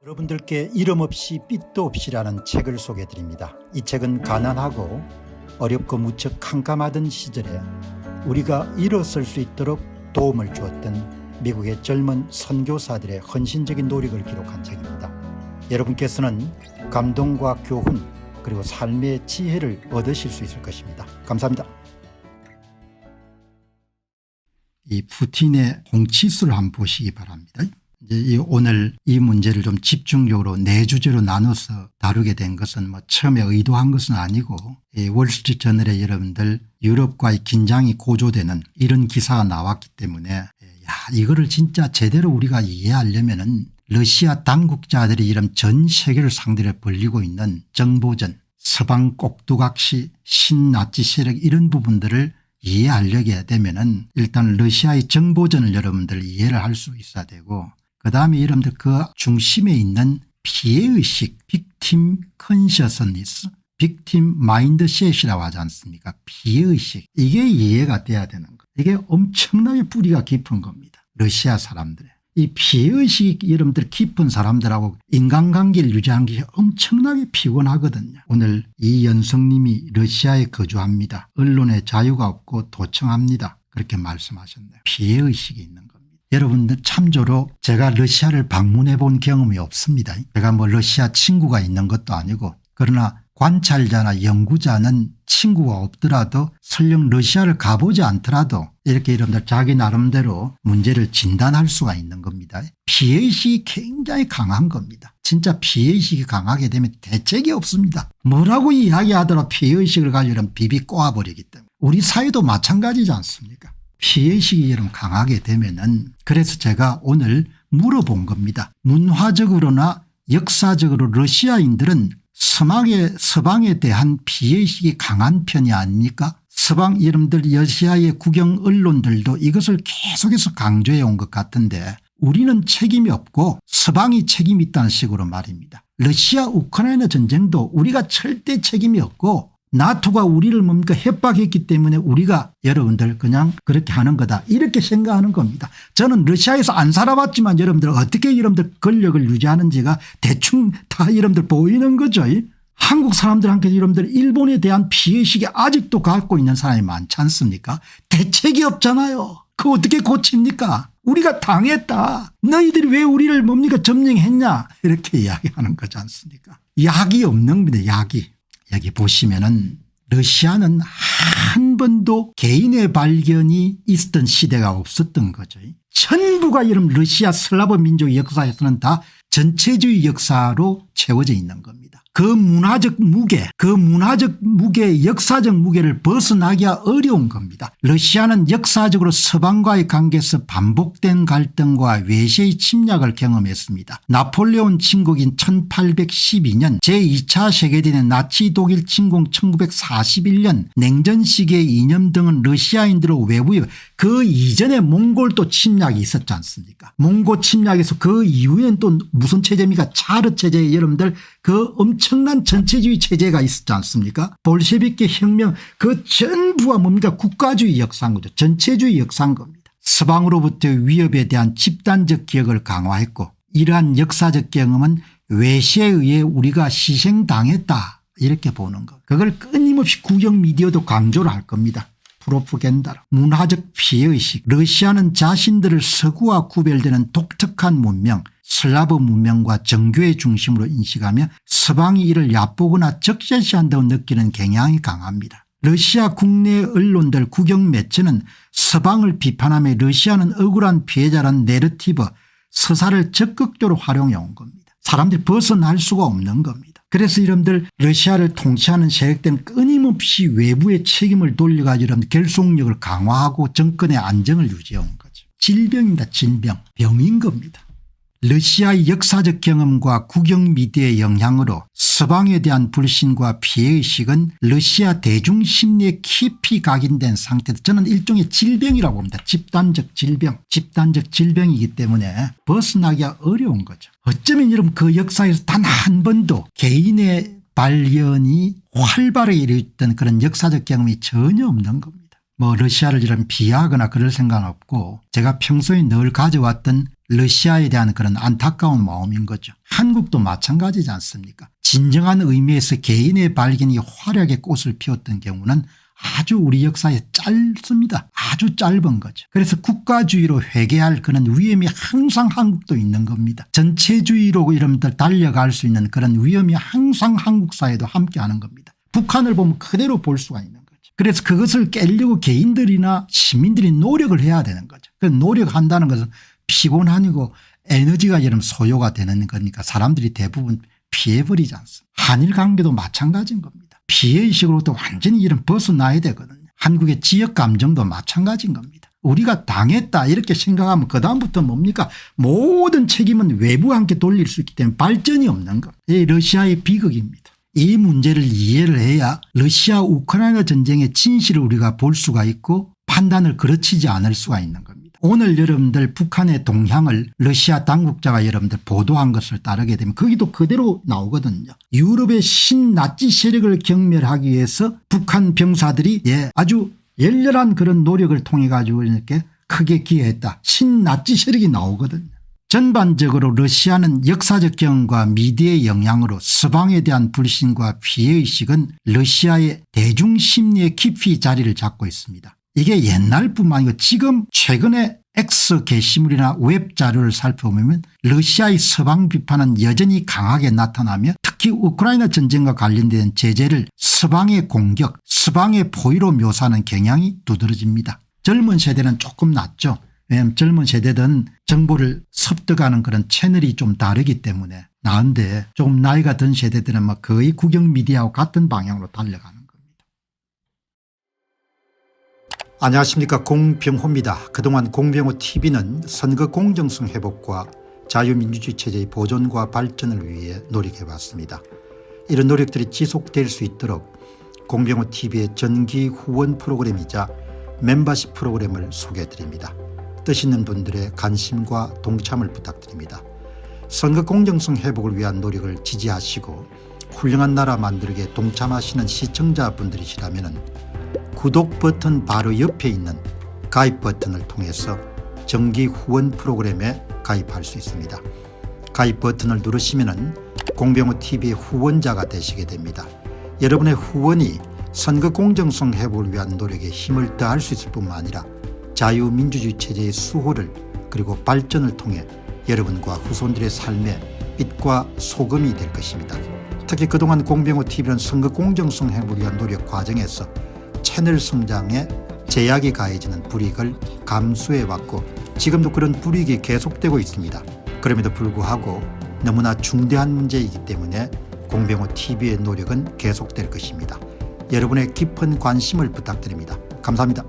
여러분들께 이름 없이 빛도 없이라는 책을 소개해드립니다. 이 책은 가난하고 어렵고 무척 캄캄하던 시절에 우리가 일어설 수 있도록 도움을 주었던 미국의 젊은 선교사들의 헌신적인 노력을 기록한 책입니다. 여러분께서는 감동과 교훈 그리고 삶의 지혜를 얻으실 수 있을 것입니다. 감사합니다. 이 푸틴의 홍치수를 한번 보시기 바랍니다. 이제 오늘 이 문제를 좀 집중적으로 네 주제로 나눠서 다루게 된 것은 처음에 의도한 것은 아니고 월스트리트 저널에 여러분들 유럽과의 긴장이 고조되는 이런 기사가 나왔기 때문에 이거를 진짜 제대로 우리가 이해하려면은 러시아 당국자들이 이런 전 세계를 상대로 벌이고 있는 정보전, 서방 꼭두각시, 신나치 세력 이런 부분들을 이해하려게 되면은 일단 러시아의 정보전을 여러분들 이해를 할 수 있어야 되고, 그다음에 여러분들 그 중심에 있는 피해의식, 빅팀 컨셔스니스, 빅팀 마인드셋이라고 하지 않습니까? 피해의식, 이게 이해가 돼야 되는 거예요. 이게 엄청나게 뿌리가 깊은 겁니다. 러시아 사람들의 이 피해의식이 여러분들 깊은 사람들하고 인간관계를 유지하는 게 엄청나게 피곤하거든요. 오늘 이연성님이 러시아에 거주합니다. 언론의 자유가 없고 도청합니다. 그렇게 말씀하셨네요. 피해의식이 있는 겁니다. 여러분들 참조로 제가 러시아를 방문해 본 경험이 없습니다. 제가 러시아 친구가 있는 것도 아니고, 그러나 관찰자나 연구자는 친구가 없더라도 설령 러시아를 가보지 않더라도 이렇게 여러분들 자기 나름대로 문제를 진단할 수가 있는 겁니다. 피해의식이 굉장히 강한 겁니다. 진짜 피해의식이 강하게 되면 대책이 없습니다. 뭐라고 이야기하더라도 피해의식을 가지고 비비 꼬아버리기 때문에. 우리 사회도 마찬가지지 않습니까? 피해의식이 여러분 강하게 되면은, 그래서 제가 오늘 물어본 겁니다. 문화적으로나 역사적으로 러시아인들은 서방에 대한 피해의식이 강한 편이 아닙니까? 서방 여러분들 러시아의 국영 언론들도 이것을 계속해서 강조해 온 것 같은데 우리는 책임이 없고 서방이 책임이 있다는 식으로 말입니다. 러시아 우크라이나 전쟁도 우리가 절대 책임이 없고 나토가 우리를 협박했기 때문에 우리가 여러분들 그냥 그렇게 하는 거다, 이렇게 생각하는 겁니다. 저는 러시아에서 안 살아봤지만 여러분들 어떻게 여러분들 권력을 유지하는지가 대충 다 여러분들 보이는 거죠. 한국 사람들한테 여러분들 일본에 대한 피해의식이 아직도 갖고 있는 사람이 많지 않습니까? 대책이 없잖아요. 그거 어떻게 고칩니까? 우리가 당했다. 너희들이 왜 우리를 점령했냐, 이렇게 이야기하는 거지 않습니까? 약이 없는 겁니다. 약이. 여기 보시면은 러시아는 한 번도 개인의 발견이 있었던 시대가 없었던 거죠. 전부가 여러분 러시아 슬라브 민족의 역사에서는 다 전체주의 역사로 채워져 있는 겁니다. 그 문화적 무게, 역사적 무게를 벗어나기가 어려운 겁니다. 러시아는 역사적으로 서방과의 관계에서 반복된 갈등과 외세의 침략을 경험했습니다. 나폴레온 침공인 1812년, 제2차 세계대전 나치 독일 침공 1941년, 냉전 시기의 이념 등은 러시아인들의 외부에, 그 이전에 몽골도 침략이 있었지 않습니까? 몽골 침략에서 그 이후엔 또 무슨 체제입니까? 차르 체제, 여러분들 그 엄청난 전체주의 체제가 있었지 않습니까? 볼셰비키 혁명, 그 전부가 국가주의 역사인 거죠. 전체주의 역사인 겁니다. 서방으로부터의 위협에 대한 집단적 기억을 강화했고, 이러한 역사적 경험은 외세에 의해 우리가 희생당했다, 이렇게 보는 것. 그걸 끊임없이 국영 미디어도 강조를 할 겁니다. 프로파간다로. 문화적 피해의식. 러시아는 자신들을 서구와 구별되는 독특한 문명, 슬라브 문명과 정교의 중심으로 인식하며 서방이 이를 얕보거나 적재시한다고 느끼는 경향이 강합니다. 러시아 국내 언론들, 국영 매체는 서방을 비판하며 러시아는 억울한 피해자라는 내러티브, 서사를 적극적으로 활용해 온 겁니다. 사람들이 벗어날 수가 없는 겁니다. 그래서 여러분들 러시아를 통치하는 세력들은 끊임없이 외부의 책임을 돌려가지고 여러분들 결속력을 강화하고 정권의 안정을 유지해 온 거죠. 질병입니다. 질병. 병인 겁니다. 러시아의 역사적 경험과 국영 미디어의 영향으로 서방에 대한 불신과 피해의식은 러시아 대중심리에 깊이 각인된 상태다. 저는 일종의 질병이라고 봅니다. 집단적 질병. 집단적 질병이기 때문에 벗어나기가 어려운 거죠. 어쩌면 여러분 그 역사에서 단 한 번도 개인의 발견이 활발하게 이루어졌던 그런 역사적 경험이 전혀 없는 겁니다. 러시아를 이런 비하하거나 그럴 생각은 없고, 제가 평소에 늘 가져왔던 러시아에 대한 그런 안타까운 마음인 거죠. 한국도 마찬가지지 않습니까? 진정한 의미에서 개인의 발견이 활약의 꽃을 피웠던 경우는 아주 우리 역사에 짧습니다. 아주 짧은 거죠. 그래서 국가주의로 회귀할 그런 위험이 항상 한국도 있는 겁니다. 전체주의로 여러분들 달려갈 수 있는 그런 위험이 항상 한국 사회도 함께하는 겁니다. 북한을 보면 그대로 볼 수가 있는 거죠. 그래서 그것을 깨려고 개인들이나 시민들이 노력을 해야 되는 거죠. 그 노력한다는 것은 피곤하고 에너지가 여러분 소요가 되는 거니까 사람들이 대부분 피해버리지 않습니다. 한일 관계도 마찬가지인 겁니다. 피해의식으로부터 완전히 이런 벗어나야 되거든요. 한국의 지역 감정도 마찬가지인 겁니다. 우리가 당했다 이렇게 생각하면 그다음부터 뭡니까? 모든 책임은 외부와 함께 돌릴 수 있기 때문에 발전이 없는 것. 이 러시아의 비극입니다. 이 문제를 이해를 해야 러시아 우크라이나 전쟁의 진실을 우리가 볼 수가 있고 판단을 그르치지 않을 수가 있는 겁니다. 오늘 여러분들 북한의 동향을 러시아 당국자가 여러분들 보도한 것을 따르게 되면 거기도 그대로 나오거든요. 유럽의 신나치 세력을 경멸하기 위해서 북한 병사들이 아주 열렬한 그런 노력을 통해 가지고 이렇게 크게 기여했다. 신나치 세력이 나오거든요. 전반적으로 러시아는 역사적 경험과 미디어의 영향으로 서방에 대한 불신과 피해의식은 러시아의 대중심리에 깊이 자리를 잡고 있습니다. 이게 옛날뿐만 아니고 지금 최근에 X 게시물이나 웹 자료를 살펴보면 러시아의 서방 비판은 여전히 강하게 나타나며 특히 우크라이나 전쟁과 관련된 제재를 서방의 공격, 서방의 포위로 묘사하는 경향이 두드러집니다. 젊은 세대는 조금 낫죠. 왜냐하면 젊은 세대든 정보를 습득하는 그런 채널이 좀 다르기 때문에 나은데 조금 나이가 든 세대들은 뭐 거의 국영 미디어와 같은 방향으로 달려가는 겁니다. 안녕하십니까, 공병호입니다. 그동안 공병호 TV는 선거 공정성 회복과 자유민주주의 체제의 보존과 발전을 위해 노력해왔습니다. 이런 노력들이 지속될 수 있도록 공병호 TV의 정기 후원 프로그램이자 멤버십 프로그램을 소개해드립니다. 뜻 있는 분들의 관심과 동참을 부탁드립니다. 선거 공정성 회복을 위한 노력을 지지하시고 훌륭한 나라 만들기에 동참하시는 시청자분들이시라면 구독 버튼 바로 옆에 있는 가입 버튼을 통해서 정기 후원 프로그램에 가입할 수 있습니다. 가입 버튼을 누르시면 공병호TV의 후원자가 되시게 됩니다. 여러분의 후원이 선거 공정성 회복을 위한 노력에 힘을 더할 수 있을 뿐만 아니라 자유민주주의 체제의 수호를 그리고 발전을 통해 여러분과 후손들의 삶에 빛과 소금이 될 것입니다. 특히 그동안 공병호TV는 선거 공정성 회복을 위한 노력 과정에서 채널 성장에 제약이 가해지는 불이익을 감수해왔고 지금도 그런 불이익이 계속되고 있습니다. 그럼에도 불구하고 너무나 중대한 문제이기 때문에 공병호TV의 노력은 계속될 것입니다. 여러분의 깊은 관심을 부탁드립니다. 감사합니다.